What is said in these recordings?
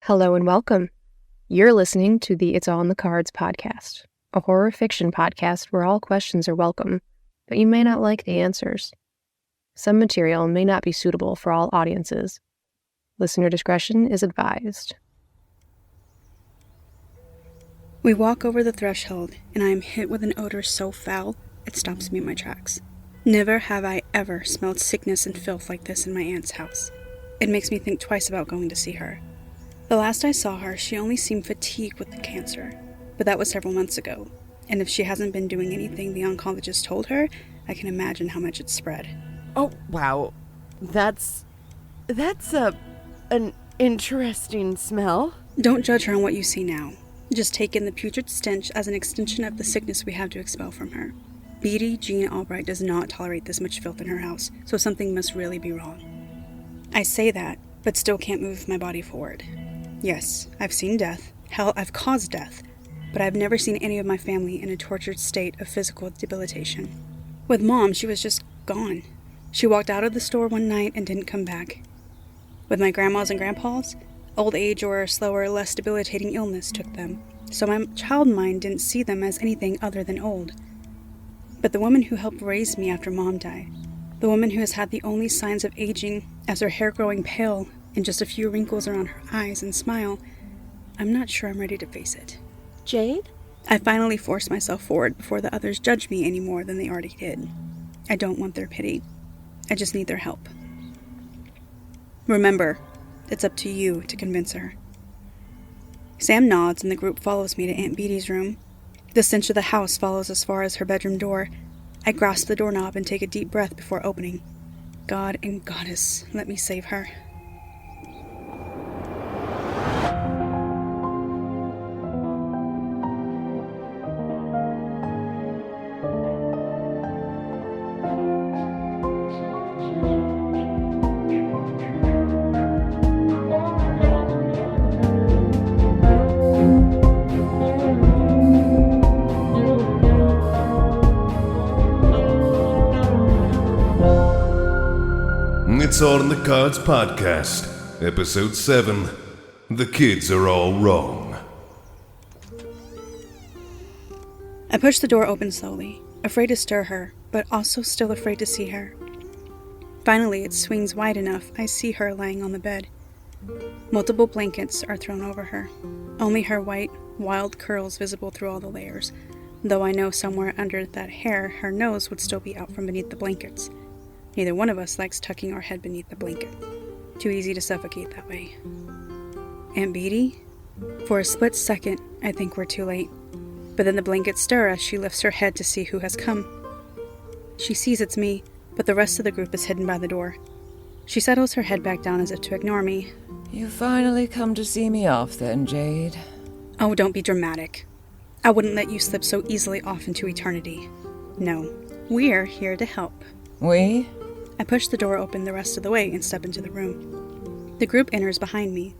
Hello and welcome. You're listening to the It's All in the Cards podcast, a horror fiction podcast where all questions are welcome, but you may not like the answers. Some material may not be suitable for all audiences. Listener discretion is advised. We walk over the threshold, and I am hit with an odor so foul, it stops me in my tracks. Never have I ever smelled sickness and filth like this in my aunt's house. It makes me think twice about going to see her. The last I saw her, she only seemed fatigued with the cancer, but that was several months ago, and if she hasn't been doing anything the oncologist told her, I can imagine how much it's spread. Oh, wow. That's an interesting smell. Don't judge her on what you see now. Just take in the putrid stench as an extension of the sickness we have to expel from her. Beattie Jean Albright does not tolerate this much filth in her house, so something must really be wrong. I say that, but still can't move my body forward. Yes, I've seen death. Hell, I've caused death. But I've never seen any of my family in a tortured state of physical debilitation. With Mom, she was just gone. She walked out of the store one night and didn't come back. With my grandmas and grandpas, old age or a slower, less debilitating illness took them, so my child mind didn't see them as anything other than old. But the woman who helped raise me after Mom died, the woman who has had the only signs of aging as her hair growing pale and just a few wrinkles around her eyes and smile, I'm not sure I'm ready to face it. Jade? I finally forced myself forward before the others judge me any more than they already did. I don't want their pity. I just need their help. Remember, it's up to you to convince her. Sam nods and the group follows me to Aunt Beattie's room. The stench of the house follows as far as her bedroom door. I grasp the doorknob and take a deep breath before opening. God and Goddess, let me save her. It's All in the Cards podcast, episode 7, The Kids Are All Wrong. I push the door open slowly, afraid to stir her, but also still afraid to see her. Finally, it swings wide enough, I see her lying on the bed. Multiple blankets are thrown over her, only her white, wild curls visible through all the layers, though I know somewhere under that hair her nose would still be out from beneath the blankets. Neither one of us likes tucking our head beneath the blanket. Too easy to suffocate that way. Aunt Beattie? For a split second, I think we're too late. But then the blankets stir as she lifts her head to see who has come. She sees it's me, but the rest of the group is hidden by the door. She settles her head back down as if to ignore me. You finally come to see me off then, Jade. Oh, don't be dramatic. I wouldn't let you slip so easily off into eternity. No, we're here to help. We? I push the door open the rest of the way and step into the room. The group enters behind me.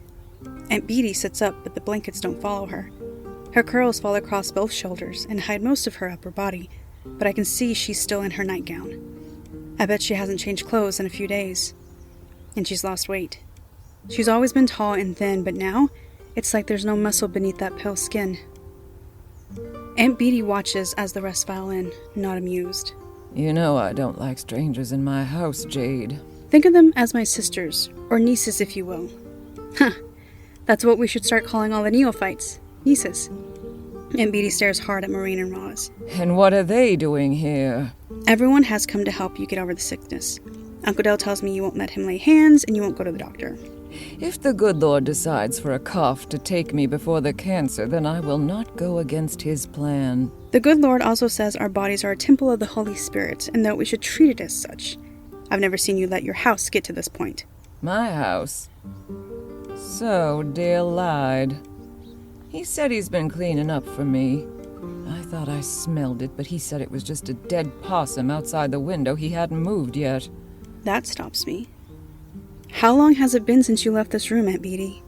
Aunt Beattie sits up, but the blankets don't follow her. Her curls fall across both shoulders and hide most of her upper body, but I can see she's still in her nightgown. I bet she hasn't changed clothes in a few days. And she's lost weight. She's always been tall and thin, but now, it's like there's no muscle beneath that pale skin. Aunt Beattie watches as the rest file in, not amused. You know I don't like strangers in my house, Jade. Think of them as my sisters, or nieces if you will. Huh, that's what we should start calling all the neophytes, nieces. Aunt Beattie stares hard at Maureen and Roz. And what are they doing here? Everyone has come to help you get over the sickness. Uncle Del tells me you won't let him lay hands and you won't go to the doctor. If the good Lord decides for a cough to take me before the cancer, then I will not go against his plan. The good Lord also says our bodies are a temple of the Holy Spirit, and that we should treat it as such. I've never seen you let your house get to this point. My house? So Dale lied. He said he's been cleaning up for me. I thought I smelled it, but he said it was just a dead possum outside the window. He hadn't moved yet. That stops me. How long has it been since you left this room, Aunt Beattie?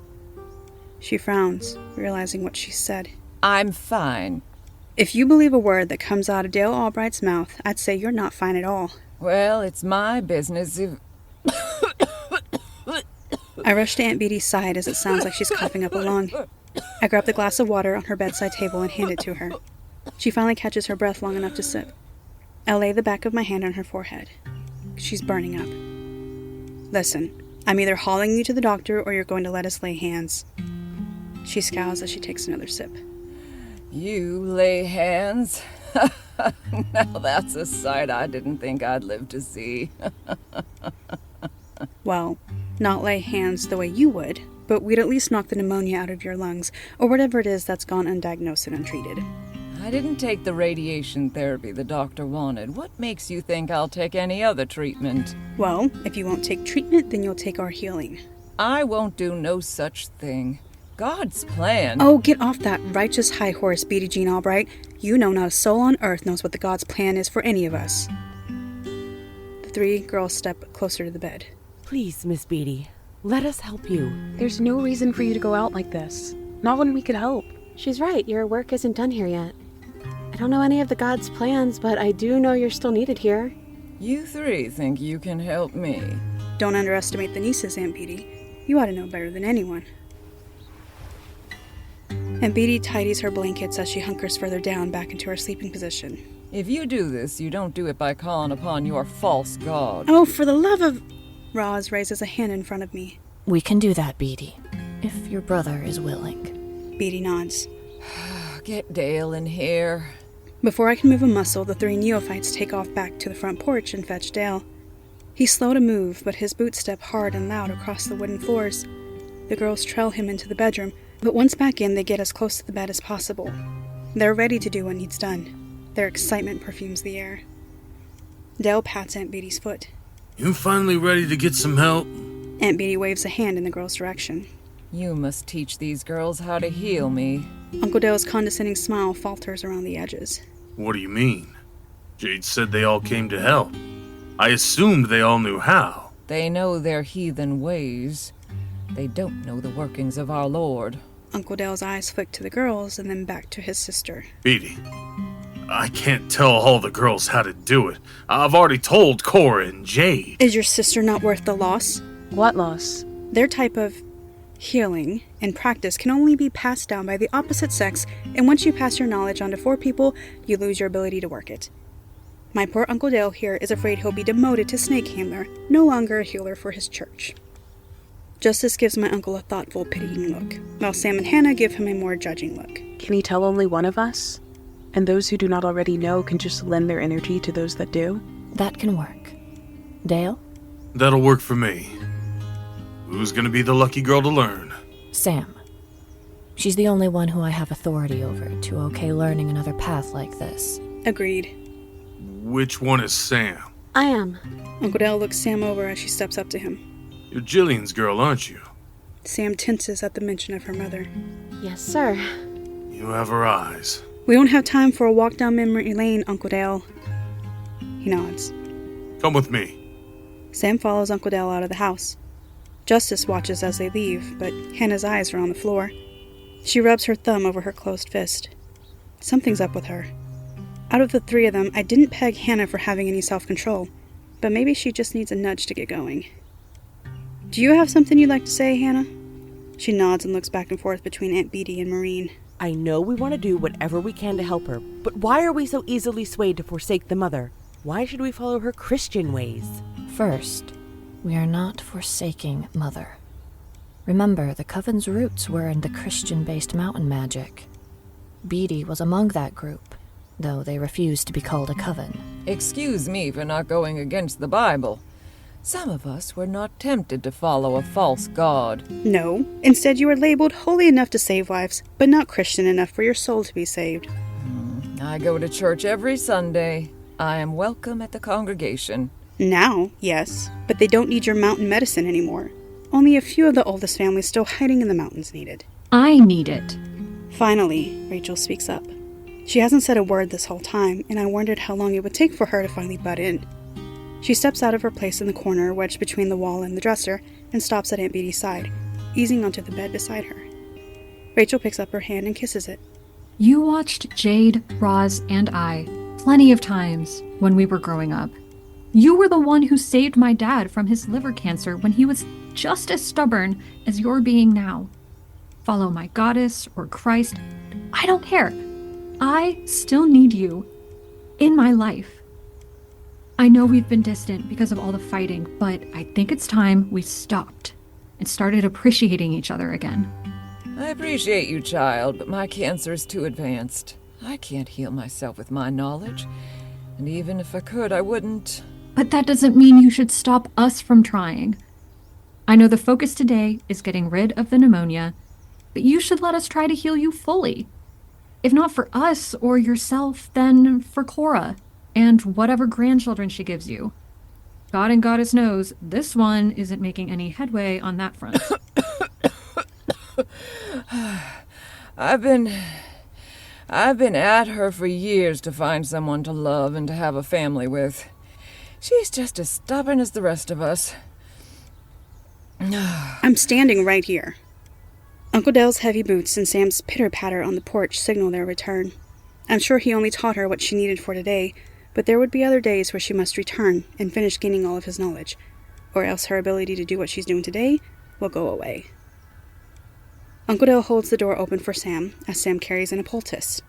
She frowns, realizing what she said. I'm fine. If you believe a word that comes out of Dale Albright's mouth, I'd say you're not fine at all. Well, it's my business if... I rush to Aunt Beattie's side as it sounds like she's coughing up a lung. I grab the glass of water on her bedside table and hand it to her. She finally catches her breath long enough to sip. I lay the back of my hand on her forehead. She's burning up. Listen, I'm either hauling you to the doctor or you're going to let us lay hands. She scowls as she takes another sip. You lay hands? Now that's a sight I didn't think I'd live to see. Well, not lay hands the way you would, but we'd at least knock the pneumonia out of your lungs, or whatever it is that's gone undiagnosed and untreated. I didn't take the radiation therapy the doctor wanted. What makes you think I'll take any other treatment? Well, if you won't take treatment, then you'll take our healing. I won't do no such thing. God's plan... Oh, get off that righteous high horse, Beattie Jean Albright. You know not a soul on earth knows what the God's plan is for any of us. The three girls step closer to the bed. Please, Miss Beattie, let us help you. There's no reason for you to go out like this. Not when we could help. She's right. Your work isn't done here yet. I don't know any of the God's plans, but I do know you're still needed here. You three think you can help me? Don't underestimate the nieces, Aunt Beattie. You ought to know better than anyone. Aunt Beattie tidies her blankets as she hunkers further down back into her sleeping position. If you do this, you don't do it by calling upon your false god. Oh, for the love of... Roz raises a hand in front of me. We can do that, Beattie, if your brother is willing. Beattie nods. Get Dale in here. Before I can move a muscle, the three neophytes take off back to the front porch and fetch Dale. He's slow to move, but his boots step hard and loud across the wooden floors. The girls trail him into the bedroom, but once back in, they get as close to the bed as possible. They're ready to do what needs done. Their excitement perfumes the air. Dale pats Aunt Beattie's foot. You finally ready to get some help? Aunt Beattie waves a hand in the girl's direction. You must teach these girls how to heal me. Uncle Dale's condescending smile falters around the edges. What do you mean? Jade said they all came to help. I assumed they all knew how. They know their heathen ways. They don't know the workings of our Lord. Uncle Dale's eyes flick to the girls and then back to his sister. Beattie, I can't tell all the girls how to do it. I've already told Cora and Jade. Is your sister not worth the loss? What loss? Their type of healing and practice can only be passed down by the opposite sex, and once you pass your knowledge on to 4 people, you lose your ability to work it. My poor Uncle Dale here is afraid he'll be demoted to snake handler, no longer a healer for his church. Justice gives my uncle a thoughtful, pitying look, while Sam and Hannah give him a more judging look. Can he tell only one of us? And those who do not already know can just lend their energy to those that do? That can work. Dale? That'll work for me. Who's gonna be the lucky girl to learn? Sam. She's the only one who I have authority over to okay learning another path like this. Agreed. Which one is Sam? I am. Uncle Dale looks Sam over as she steps up to him. You're Jillian's girl, aren't you? Sam tenses at the mention of her mother. Yes, sir. You have her eyes. We don't have time for a walk down memory lane, Uncle Dale. He nods. Come with me. Sam follows Uncle Dale out of the house. Justice watches as they leave, but Hannah's eyes are on the floor. She rubs her thumb over her closed fist. Something's up with her. Out of the 3 of them, I didn't peg Hannah for having any self-control, but maybe she just needs a nudge to get going. Do you have something you'd like to say, Hannah? She nods and looks back and forth between Aunt Beattie and Maureen. I know we want to do whatever we can to help her, but why are we so easily swayed to forsake the mother? Why should we follow her Christian ways? First, we are not forsaking Mother. Remember, the Coven's roots were in the Christian-based mountain magic. Beattie was among that group, though they refused to be called a Coven. Excuse me for not going against the Bible. Some of us were not tempted to follow a false god. No. Instead, you are labeled holy enough to save lives, but not Christian enough for your soul to be saved. I go to church every Sunday. I am welcome at the congregation. Now, yes, but they don't need your mountain medicine anymore. Only a few of the oldest families still hiding in the mountains need it. I need it. Finally, Rachel speaks up. She hasn't said a word this whole time, and I wondered how long it would take for her to finally butt in. She steps out of her place in the corner, wedged between the wall and the dresser, and stops at Aunt Beattie's side, easing onto the bed beside her. Rachel picks up her hand and kisses it. You watched Jade, Roz, and I plenty of times when we were growing up. You were the one who saved my dad from his liver cancer when he was just as stubborn as you're being now. Follow my goddess or Christ. I don't care. I still need you in my life. I know we've been distant because of all the fighting, but I think it's time we stopped and started appreciating each other again. I appreciate you, child, but my cancer is too advanced. I can't heal myself with my knowledge, and even if I could, I wouldn't. But that doesn't mean you should stop us from trying. I know the focus today is getting rid of the pneumonia, but you should let us try to heal you fully. If not for us or yourself, then for Cora and whatever grandchildren she gives you. God and Goddess knows this one isn't making any headway on that front. I've been at her for years to find someone to love and to have a family with. She's just as stubborn as the rest of us. I'm standing right here. Uncle Dell's heavy boots and Sam's pitter-patter on the porch signal their return. I'm sure he only taught her what she needed for today, but there would be other days where she must return and finish gaining all of his knowledge, or else her ability to do what she's doing today will go away. Uncle Dell holds the door open for Sam as Sam carries in a poultice.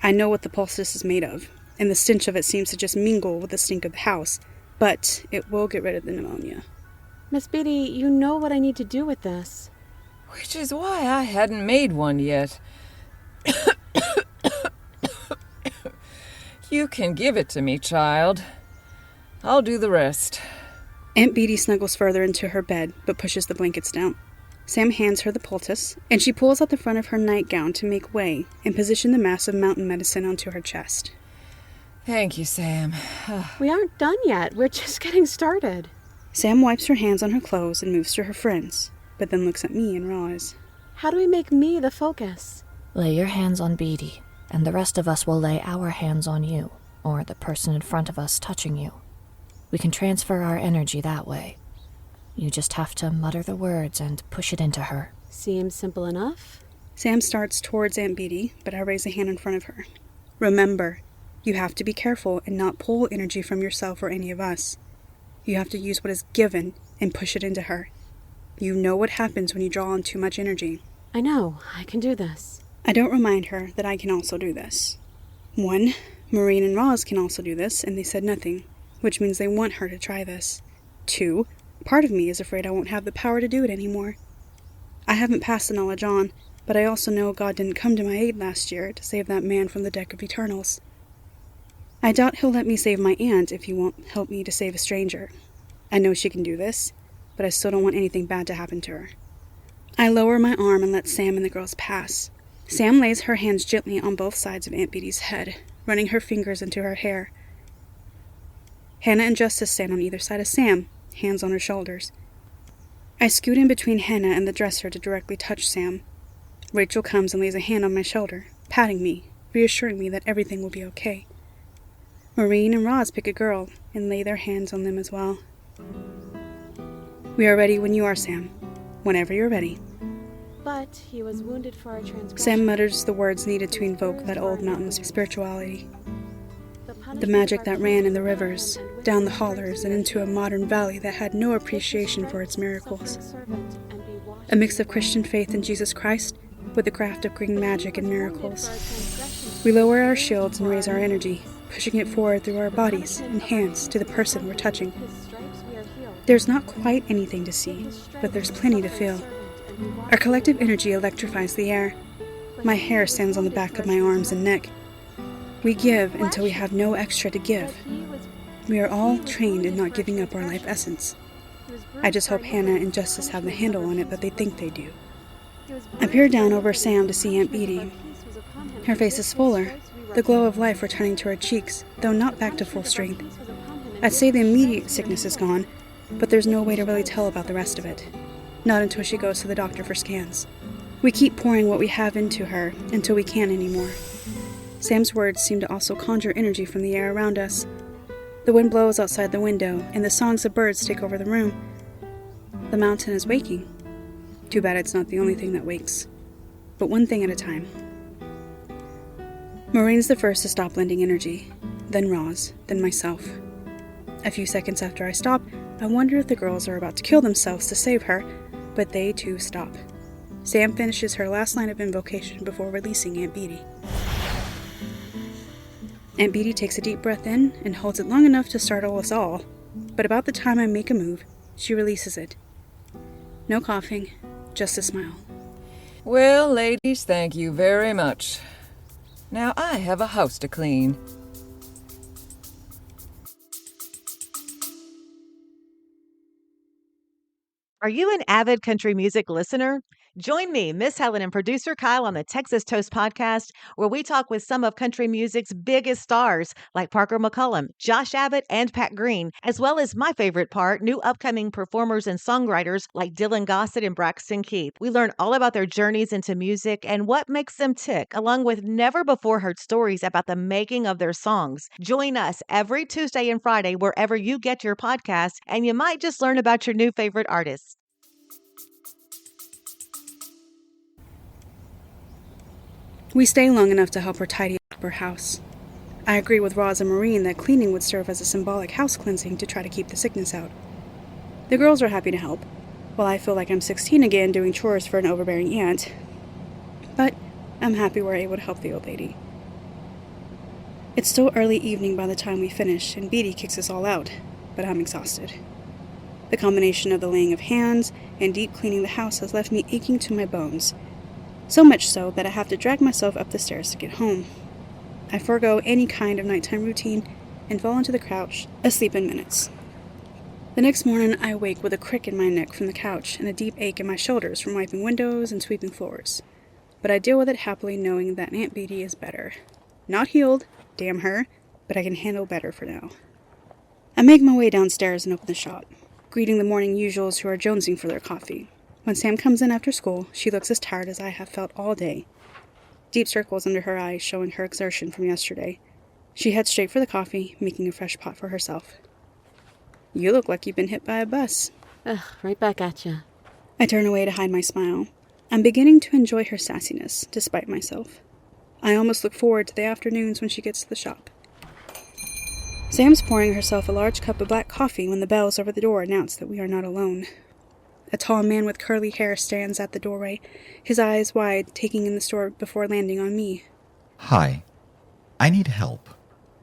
I know what the poultice is made of, and the stench of it seems to just mingle with the stink of the house, but it will get rid of the pneumonia. Miss Beattie, you know what I need to do with this. Which is why I hadn't made one yet. You can give it to me, child. I'll do the rest. Aunt Beattie snuggles further into her bed, but pushes the blankets down. Sam hands her the poultice, and she pulls out the front of her nightgown to make way and position the mass of mountain medicine onto her chest. Thank you, Sam. We aren't done yet. We're just getting started. Sam wipes her hands on her clothes and moves to her friends, but then looks at me and Roz. How do we make me the focus? Lay your hands on Beattie, and the rest of us will lay our hands on you, or the person in front of us touching you. We can transfer our energy that way. You just have to mutter the words and push it into her. Seems simple enough. Sam starts towards Aunt Beattie, but I raise a hand in front of her. Remember, you have to be careful and not pull energy from yourself or any of us. You have to use what is given and push it into her. You know what happens when you draw on too much energy. I know. I can do this. I don't remind her that I can also do this. 1, Maureen and Roz can also do this, and they said nothing, which means they want her to try this. 2, part of me is afraid I won't have the power to do it anymore. I haven't passed the knowledge on, but I also know God didn't come to my aid last year to save that man from the deck of Eternals. I doubt he'll let me save my aunt if he won't help me to save a stranger. I know she can do this, but I still don't want anything bad to happen to her. I lower my arm and let Sam and the girls pass. Sam lays her hands gently on both sides of Aunt Beattie's head, running her fingers into her hair. Hannah and Justice stand on either side of Sam, hands on her shoulders. I scoot in between Hannah and the dresser to directly touch Sam. Rachel comes and lays a hand on my shoulder, patting me, reassuring me that everything will be okay. Maureen and Roz pick a girl and lay their hands on them as well. We are ready when you are, Sam. Whenever you're ready. But he was wounded for our transgression. Sam mutters the words needed to invoke that old mountain's spirituality. The magic that ran in the rivers, down the hollers, and into a modern valley that had no appreciation for its miracles. A mix of Christian faith in Jesus Christ with the craft of green magic and miracles. We lower our shields and raise our energy, pushing it forward through our bodies and hands to the person we're touching. There's not quite anything to see, but there's plenty to feel. Our collective energy electrifies the air. My hair stands on the back of my arms and neck. We give until we have no extra to give. We are all trained in not giving up our life essence. I just hope Hannah and Justice have the handle on it that they think they do. I peer down over Sam to see Aunt Beattie. Her face is fuller, the glow of life returning to her cheeks, though not back to full strength. I'd say the immediate sickness is gone, but there's no way to really tell about the rest of it. Not until she goes to the doctor for scans. We keep pouring what we have into her until we can't anymore. Sam's words seem to also conjure energy from the air around us. The wind blows outside the window, and the songs of birds take over the room. The mountain is waking. Too bad it's not the only thing that wakes. But one thing at a time. Maureen's the first to stop lending energy, then Roz, then myself. A few seconds after I stop, I wonder if the girls are about to kill themselves to save her, but they too stop. Sam finishes her last line of invocation before releasing Aunt Beattie. Aunt Beattie takes a deep breath in and holds it long enough to startle us all, but about the time I make a move, she releases it. No coughing, just a smile. Well, ladies, thank you very much. Now I have a house to clean. Are you an avid country music listener? Join me, Miss Helen, and producer Kyle on the Texas Toast podcast, where we talk with some of country music's biggest stars, like Parker McCollum, Josh Abbott, and Pat Green, as well as my favorite part, new upcoming performers and songwriters like Dylan Gossett and Braxton Keith. We learn all about their journeys into music and what makes them tick, along with never-before-heard stories about the making of their songs. Join us every Tuesday and Friday wherever you get your podcasts, and you might just learn about your new favorite artists. We stay long enough to help her tidy up her house. I agree with Roz and Maureen that cleaning would serve as a symbolic house cleansing to try to keep the sickness out. The girls are happy to help, while I feel like I'm 16 again doing chores for an overbearing aunt. But I'm happy we're able to help the old lady. It's still early evening by the time we finish, and Beattie kicks us all out, but I'm exhausted. The combination of the laying of hands and deep cleaning the house has left me aching to my bones. So much so that I have to drag myself up the stairs to get home. I forego any kind of nighttime routine and fall into the couch, asleep in minutes. The next morning, I wake with a crick in my neck from the couch and a deep ache in my shoulders from wiping windows and sweeping floors. But I deal with it happily, knowing that Aunt Beattie is better. Not healed, damn her, but I can handle better for now. I make my way downstairs and open the shop, greeting the morning usuals who are jonesing for their coffee. When Sam comes in after school, she looks as tired as I have felt all day. Deep circles under her eyes showing her exertion from yesterday. She heads straight for the coffee, making a fresh pot for herself. You look like you've been hit by a bus. Ugh, right back at you. I turn away to hide my smile. I'm beginning to enjoy her sassiness, despite myself. I almost look forward to the afternoons when she gets to the shop. Sam's pouring herself a large cup of black coffee when the bells over the door announce that we are not alone. A tall man with curly hair stands at the doorway, his eyes wide, taking in the store before landing on me. Hi. I need help.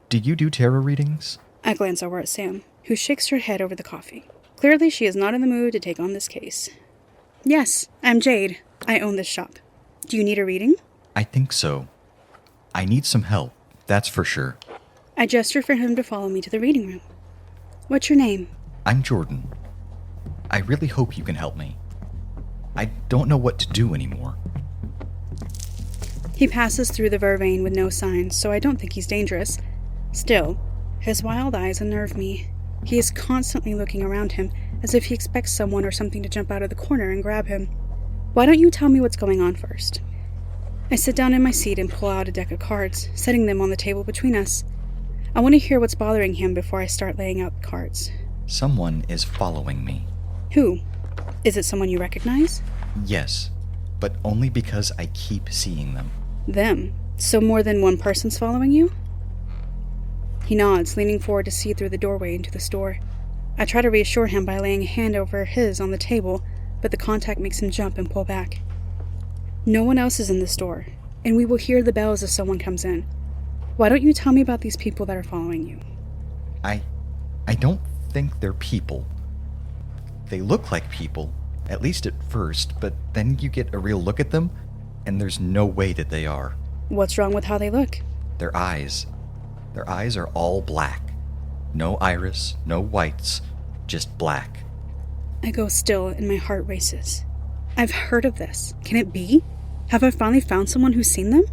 Do you do tarot readings? I glance over at Sam, who shakes her head over the coffee. Clearly she is not in the mood to take on this case. Yes, I'm Jade. I own this shop. Do you need a reading? I think so. I need some help, that's for sure. I gesture for him to follow me to the reading room. What's your name? I'm Jordan. I really hope you can help me. I don't know what to do anymore. He passes through the vervain with no signs, so I don't think he's dangerous. Still, his wild eyes unnerve me. He is constantly looking around him, as if he expects someone or something to jump out of the corner and grab him. Why don't you tell me what's going on first? I sit down in my seat and pull out a deck of cards, setting them on the table between us. I want to hear what's bothering him before I start laying out the cards. Someone is following me. Who? Is it someone you recognize? Yes, but only because I keep seeing them. Them? So more than one person's following you? He nods, leaning forward to see through the doorway into the store. I try to reassure him by laying a hand over his on the table, but the contact makes him jump and pull back. No one else is in the store, and we will hear the bells as someone comes in. Why don't you tell me about these people that are following you? I don't think they're people. They look like people, at least at first, but then you get a real look at them, and there's no way that they are. What's wrong with how they look? Their eyes. Their eyes are all black. No iris, no whites, just black. I go still and my heart races. I've heard of this. Can it be? Have I finally found someone who's seen them?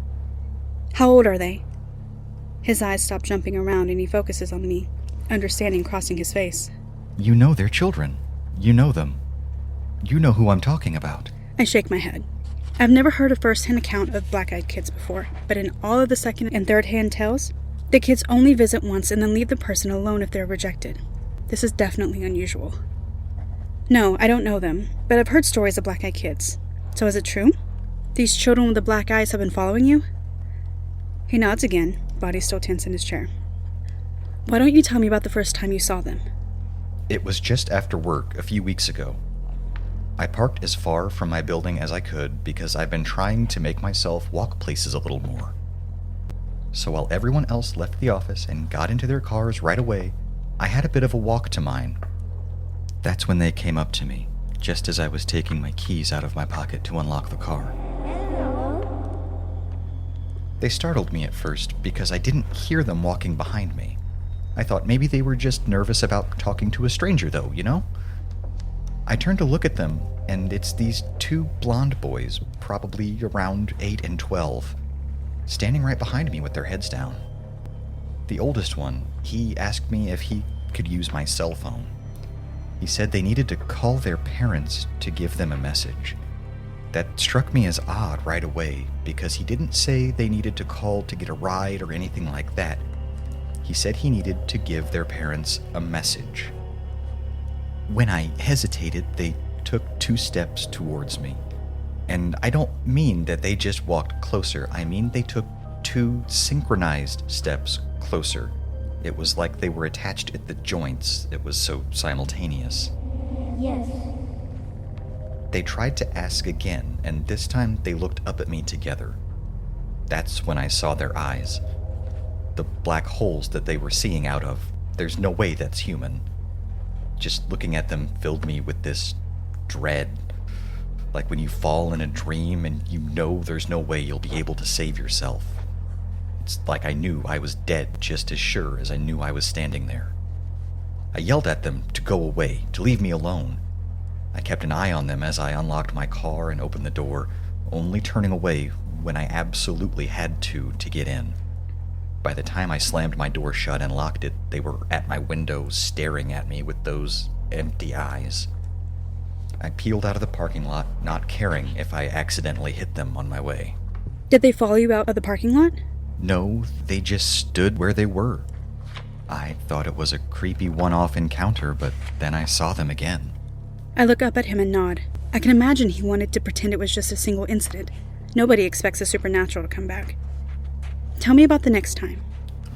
How old are they? His eyes stop jumping around and he focuses on me, understanding crossing his face. You know they're children. You know them. You know who I'm talking about. I shake my head. I've never heard a first-hand account of black-eyed kids before, but in all of the second and third-hand tales, the kids only visit once and then leave the person alone if they're rejected. This is definitely unusual. No, I don't know them, but I've heard stories of black-eyed kids. So is it true? These children with the black eyes have been following you? He nods again, body still tense in his chair. Why don't you tell me about the first time you saw them? It was just after work a few weeks ago. I parked as far from my building as I could because I've been trying to make myself walk places a little more. So while everyone else left the office and got into their cars right away, I had a bit of a walk to mine. That's when they came up to me, just as I was taking my keys out of my pocket to unlock the car. They startled me at first because I didn't hear them walking behind me. I thought maybe they were just nervous about talking to a stranger though, you know? I turned to look at them, and it's these two blonde boys, probably around 8 and 12, standing right behind me with their heads down. The oldest one, he asked me if he could use my cell phone. He said they needed to call their parents to give them a message. That struck me as odd right away, because he didn't say they needed to call to get a ride or anything like that. He said he needed to give their parents a message. When I hesitated, they took 2 steps towards me. And I don't mean that they just walked closer, I mean they took 2 synchronized steps closer. It was like they were attached at the joints. It was so simultaneous. Yes. They tried to ask again, and this time they looked up at me together. That's when I saw their eyes. The black holes that they were seeing out of. There's no way that's human. Just looking at them filled me with this dread. Like when you fall in a dream and you know there's no way you'll be able to save yourself. It's like I knew I was dead just as sure as I knew I was standing there. I yelled at them to go away, to leave me alone. I kept an eye on them as I unlocked my car and opened the door, only turning away when I absolutely had to get in. By the time I slammed my door shut and locked it, they were at my window staring at me with those empty eyes. I peeled out of the parking lot, not caring if I accidentally hit them on my way. Did they follow you out of the parking lot? No, they just stood where they were. I thought it was a creepy one-off encounter, but then I saw them again. I look up at him and nod. I can imagine he wanted to pretend it was just a single incident. Nobody expects a supernatural to come back. Tell me about the next time.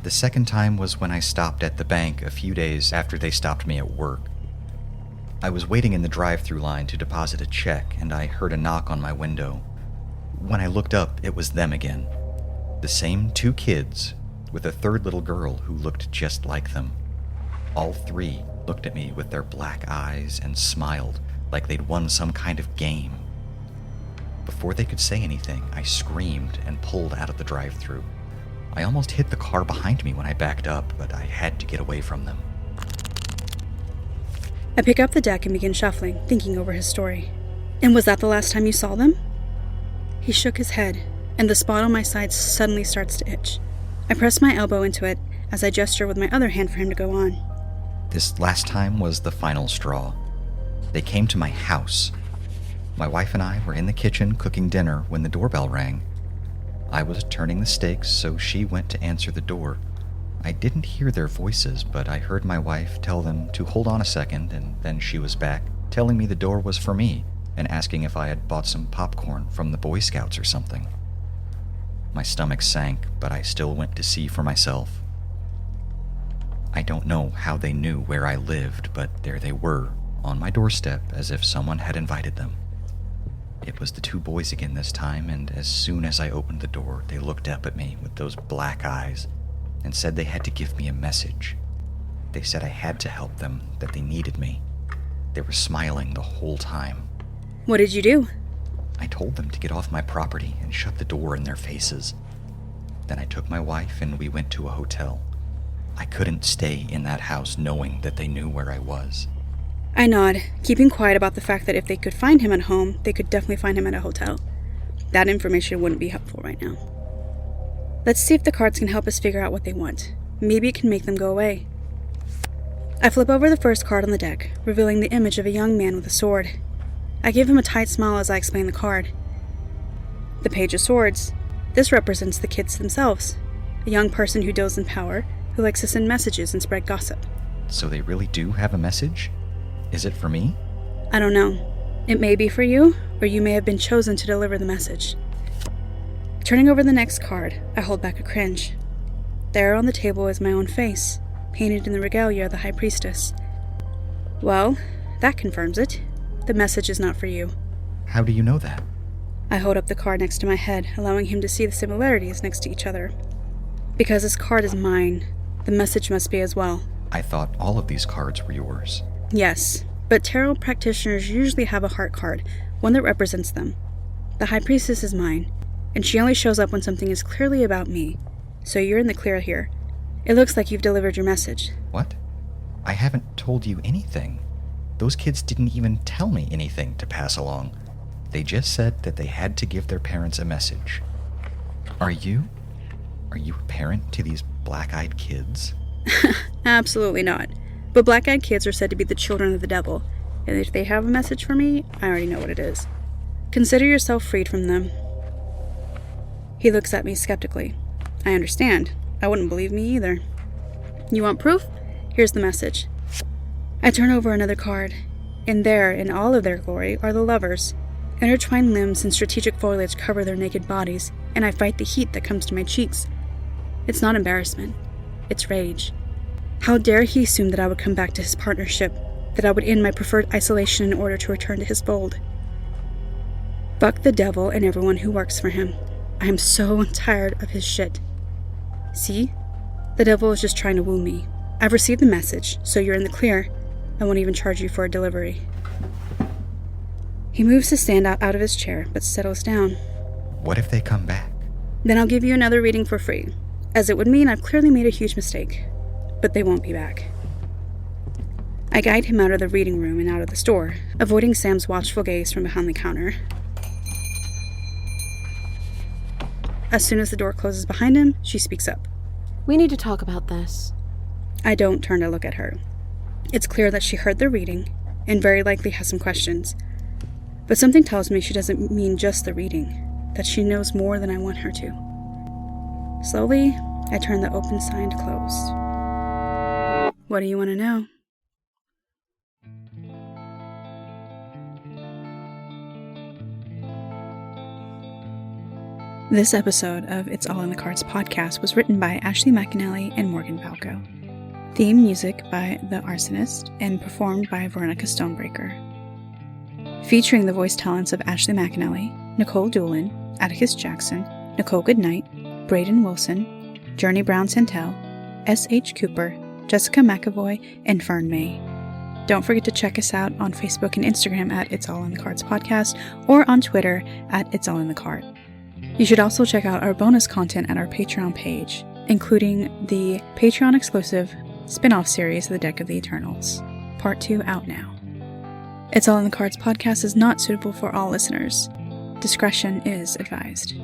The second time was when I stopped at the bank a few days after they stopped me at work. I was waiting in the drive-thru line to deposit a check, and I heard a knock on my window. When I looked up, it was them again. The same 2 kids, with a third little girl who looked just like them. All 3 looked at me with their black eyes and smiled like they'd won some kind of game. Before they could say anything, I screamed and pulled out of the drive-thru. I almost hit the car behind me when I backed up, but I had to get away from them. I pick up the deck and begin shuffling, thinking over his story. And was that the last time you saw them? He shook his head, and the spot on my side suddenly starts to itch. I press my elbow into it as I gesture with my other hand for him to go on. This last time was the final straw. They came to my house. My wife and I were in the kitchen cooking dinner when the doorbell rang. I was turning the steaks, so she went to answer the door. I didn't hear their voices, but I heard my wife tell them to hold on a second, and then she was back, telling me the door was for me, and asking if I had bought some popcorn from the Boy Scouts or something. My stomach sank, but I still went to see for myself. I don't know how they knew where I lived, but there they were, on my doorstep, as if someone had invited them. It was the 2 boys again this time, and as soon as I opened the door, they looked up at me with those black eyes and said they had to give me a message. They said I had to help them, that they needed me. They were smiling the whole time. What did you do? I told them to get off my property and shut the door in their faces. Then I took my wife and we went to a hotel. I couldn't stay in that house knowing that they knew where I was. I nod, keeping quiet about the fact that if they could find him at home, they could definitely find him at a hotel. That information wouldn't be helpful right now. Let's see if the cards can help us figure out what they want. Maybe it can make them go away. I flip over the first card on the deck, revealing the image of a young man with a sword. I give him a tight smile as I explain the card. The Page of Swords. This represents the kids themselves. A young person who deals in power, who likes to send messages and spread gossip. So they really do have a message? Is it for me? I don't know. It may be for you, or you may have been chosen to deliver the message. Turning over the next card, I hold back a cringe. There on the table is my own face, painted in the regalia of the High Priestess. Well, that confirms it. The message is not for you. How do you know that? I hold up the card next to my head, allowing him to see the similarities next to each other. Because this card is mine, the message must be as well. I thought all of these cards were yours. Yes, but tarot practitioners usually have a heart card, one that represents them. The High Priestess is mine, and she only shows up when something is clearly about me. So you're in the clear here. It looks like you've delivered your message. What? I haven't told you anything. Those kids didn't even tell me anything to pass along. They just said that they had to give their parents a message. Are you a parent to these black-eyed kids? Absolutely not. But black-eyed kids are said to be the children of the devil, and if they have a message for me, I already know what it is. Consider yourself freed from them. He looks at me skeptically. I understand. I wouldn't believe me either. You want proof? Here's the message. I turn over another card, and there, in all of their glory, are the lovers. Intertwined limbs and strategic foliage cover their naked bodies, and I fight the heat that comes to my cheeks. It's not embarrassment. It's rage. How dare he assume that I would come back to his partnership, that I would end my preferred isolation in order to return to his fold. Fuck the devil and everyone who works for him. I am so tired of his shit. See? The devil is just trying to woo me. I've received the message, so you're in the clear. I won't even charge you for a delivery. He moves to stand out of his chair, but settles down. What if they come back? Then I'll give you another reading for free, as it would mean I've clearly made a huge mistake. But they won't be back. I guide him out of the reading room and out of the store, avoiding Sam's watchful gaze from behind the counter. As soon as the door closes behind him, she speaks up. We need to talk about this. I don't turn to look at her. It's clear that she heard the reading, and very likely has some questions. But something tells me she doesn't mean just the reading, that she knows more than I want her to. Slowly, I turn the open sign to closed. What do you want to know? This episode of It's All in the Cards podcast was written by Ashley McAnelly and Morgan Valko. Theme music by ThaArsonist and performed by Veronica Stonebreaker. Featuring the voice talents of Ashley McAnelly, Nichole Doolin, Atticus Jackson, Nikolle Goodnight, Braeden Wilson, Journey Brown-Saintel, S.H. Cooper, Jessica McEvoy, and Fern Maye. Don't forget to check us out on Facebook and Instagram at It's All in the Cards podcast or on Twitter at It's All in the Card. You should also check out our bonus content at our Patreon page, including the Patreon exclusive spin-off series, The Deck of the Eternals. Part 2 out now. It's All in the Cards podcast is not suitable for all listeners. Discretion is advised.